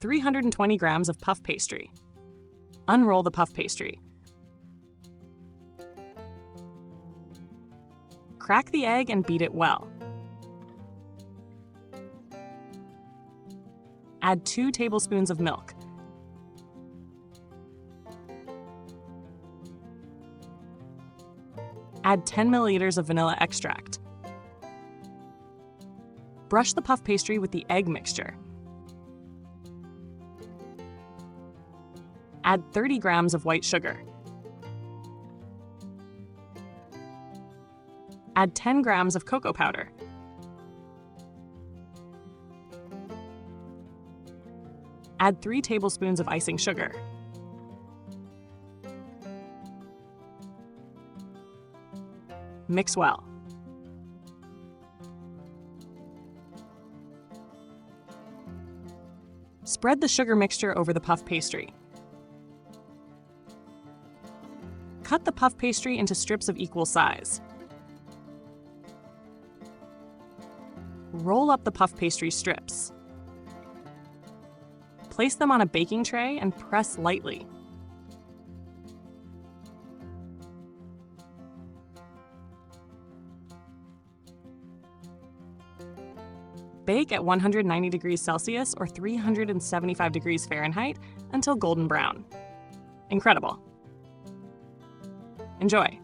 320 grams of puff pastry. Unroll the puff pastry. Crack the egg and beat it well. Add 2 tablespoons of milk. Add 10 milliliters of vanilla extract. Brush the puff pastry with the egg mixture. Add 30 grams of white sugar. Add 10 grams of cocoa powder. Add 3 tablespoons of icing sugar. Mix well. Spread the sugar mixture over the puff pastry. Cut the puff pastry into strips of equal size. Roll up the puff pastry strips. Place them on a baking tray and press lightly. Bake at 190 degrees Celsius or 375 degrees Fahrenheit until golden brown. Incredible! Enjoy!